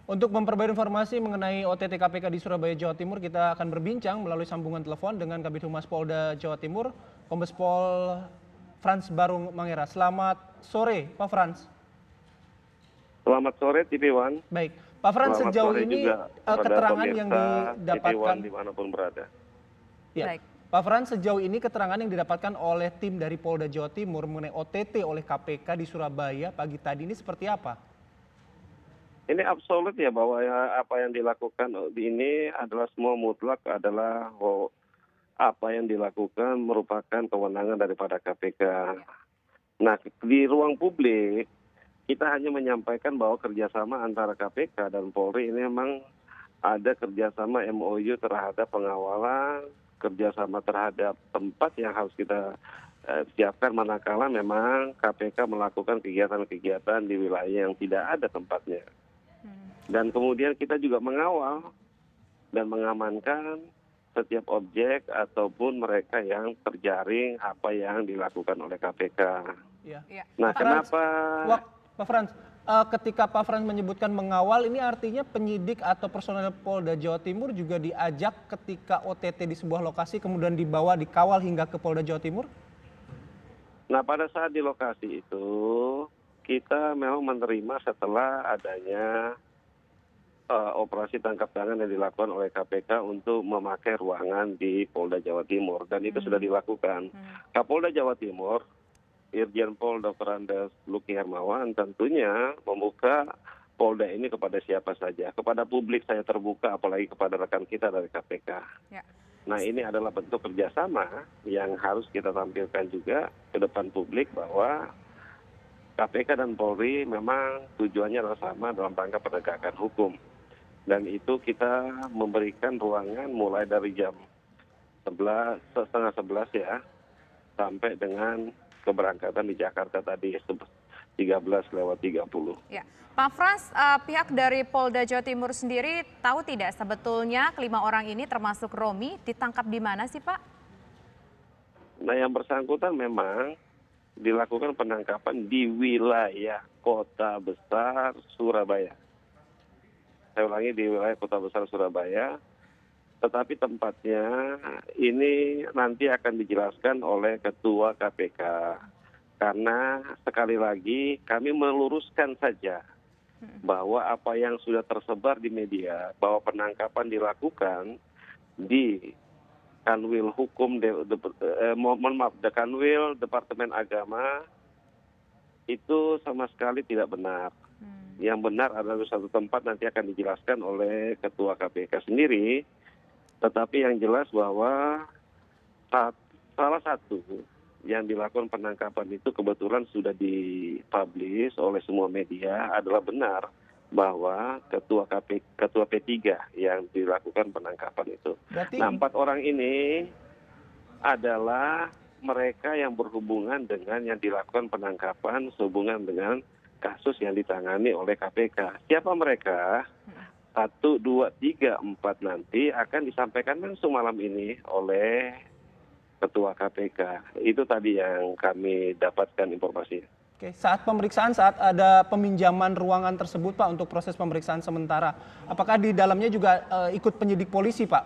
Untuk memperbarui informasi mengenai OTT KPK di Surabaya, Jawa Timur, kita akan berbincang melalui sambungan telepon dengan Kabid Humas Polda Jawa Timur, Kombes Pol Frans Barung Mangera. Selamat sore, Pak Frans. Selamat sore TV One. Baik, Pak Frans, Selamat sejauh sore ini juga keterangan yang pemirsa TV didapatkan, One dimanapun berada. ya, Baik. Pak Frans, sejauh ini keterangan yang didapatkan oleh tim dari Polda Jawa Timur mengenai OTT oleh KPK di Surabaya pagi tadi ini seperti apa? Ini absolut ya bahwa apa yang dilakukan ini adalah semua mutlak adalah apa yang dilakukan merupakan kewenangan daripada KPK. Nah, di ruang publik kita hanya menyampaikan bahwa kerjasama antara KPK dan Polri ini memang ada kerjasama MOU terhadap pengawalan, kerjasama terhadap tempat yang harus kita siapkan manakala memang KPK melakukan kegiatan-kegiatan di wilayah yang tidak ada tempatnya. Dan kemudian kita juga mengawal dan mengamankan setiap objek ataupun mereka yang terjaring apa yang dilakukan oleh KPK. Ya. Nah, Pak Frans, kenapa? Pak Frans, ketika Pak Frans menyebutkan mengawal, ini artinya penyidik atau personel Polda Jawa Timur juga diajak ketika OTT di sebuah lokasi kemudian dibawa dikawal hingga ke Polda Jawa Timur? Nah, pada saat di lokasi itu kita memang menerima setelah adanya operasi tangkap tangan yang dilakukan oleh KPK untuk memakai ruangan di Polda Jawa Timur, dan itu sudah dilakukan. Kapolda Jawa Timur, Irjen Pol Dr. Andes Luki Hermawan tentunya membuka Polda ini kepada siapa saja. Kepada publik saya terbuka, apalagi kepada rekan kita dari KPK. Ya. Nah, ini adalah bentuk kerjasama yang harus kita tampilkan juga ke depan publik bahwa KPK dan Polri memang tujuannya adalah sama dalam rangka penegakan hukum. Dan itu kita memberikan ruangan mulai dari jam 10:30 ya, sampai dengan keberangkatan di Jakarta tadi 13:30. Ya. Pak Frans, pihak dari Polda Jawa Timur sendiri tahu tidak sebetulnya kelima orang ini termasuk Romi ditangkap di mana sih, Pak? Nah, yang bersangkutan memang dilakukan penangkapan di wilayah Kota Besar Surabaya. Saya ulangi, di wilayah Kota Besar Surabaya, tetapi tempatnya ini nanti akan dijelaskan oleh Ketua KPK. Karena sekali lagi kami meluruskan saja bahwa apa yang sudah tersebar di media, bahwa penangkapan dilakukan di Kanwil Hukum, Kanwil Departemen Agama, itu sama sekali tidak benar. Yang benar adalah satu tempat nanti akan dijelaskan oleh Ketua KPK sendiri. Tetapi yang jelas bahwa salah satu yang dilakukan penangkapan itu kebetulan sudah dipublish oleh semua media adalah benar bahwa Ketua P3 yang dilakukan penangkapan itu. Berarti... Nah, 4 orang ini adalah mereka yang berhubungan dengan yang dilakukan penangkapan sehubungan dengan kasus yang ditangani oleh KPK. Siapa mereka? 1, 2, 3, 4 nanti akan disampaikan langsung malam ini oleh Ketua KPK. Itu tadi yang kami dapatkan informasinya. Oke, saat pemeriksaan, saat ada peminjaman ruangan tersebut, Pak, untuk proses pemeriksaan sementara, apakah di dalamnya juga ikut penyidik polisi, Pak?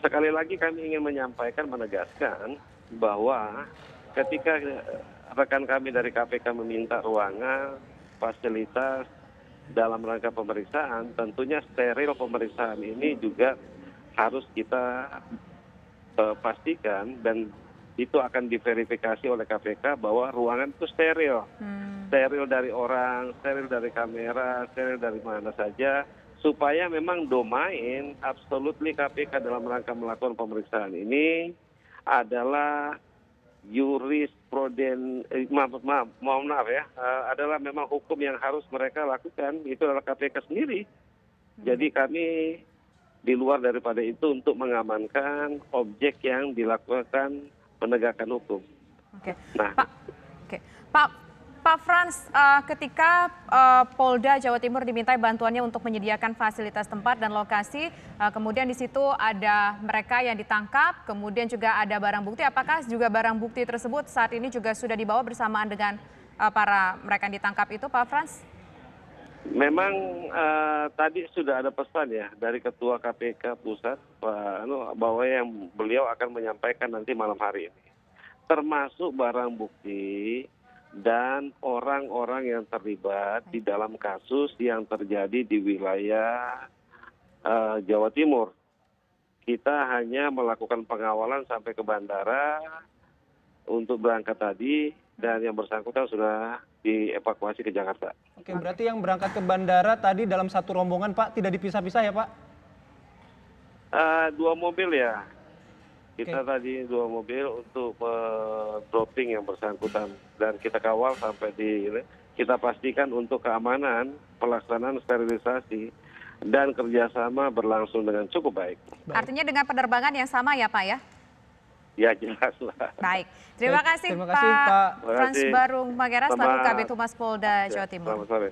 Sekali lagi kami ingin menyampaikan, menegaskan bahwa ketika rekan kami dari KPK meminta ruangan, fasilitas dalam rangka pemeriksaan, tentunya steril pemeriksaan ini juga harus kita pastikan, dan itu akan diverifikasi oleh KPK bahwa ruangan itu steril. Steril dari orang, steril dari kamera, steril dari mana saja, supaya memang domain absolutely KPK dalam rangka melakukan pemeriksaan ini adalah adalah memang hukum yang harus mereka lakukan, itu adalah KPK sendiri. Jadi kami di luar daripada itu untuk mengamankan objek yang dilakukan penegakan hukum. Oke. Nah, Pak Frans, ketika Polda Jawa Timur dimintai bantuannya untuk menyediakan fasilitas tempat dan lokasi, kemudian di situ ada mereka yang ditangkap, kemudian juga ada barang bukti. Apakah juga barang bukti tersebut saat ini juga sudah dibawa bersamaan dengan para mereka yang ditangkap itu, Pak Frans? Memang tadi sudah ada pesan ya dari Ketua KPK Pusat Pak bahwa yang beliau akan menyampaikan nanti malam hari ini, termasuk barang bukti dan orang-orang yang terlibat di dalam kasus yang terjadi di wilayah Jawa Timur. Kita hanya melakukan pengawalan sampai ke bandara untuk berangkat tadi dan yang bersangkutan sudah dievakuasi ke Jakarta. Oke, berarti yang berangkat ke bandara tadi dalam satu rombongan Pak, tidak dipisah-pisah ya Pak? 2 mobil ya. Kita tadi 2 mobil untuk dropping yang bersangkutan dan kita kawal sampai kita pastikan untuk keamanan pelaksanaan sterilisasi dan kerjasama berlangsung dengan cukup baik. Artinya dengan penerbangan yang sama ya Pak ya? Ya jelas lah. Baik, terima kasih Terima kasih, Pak Pak. Frans Barung Mangera selaku Selamat- Kabid Humas Polda Jawa Timur. Selamat sore.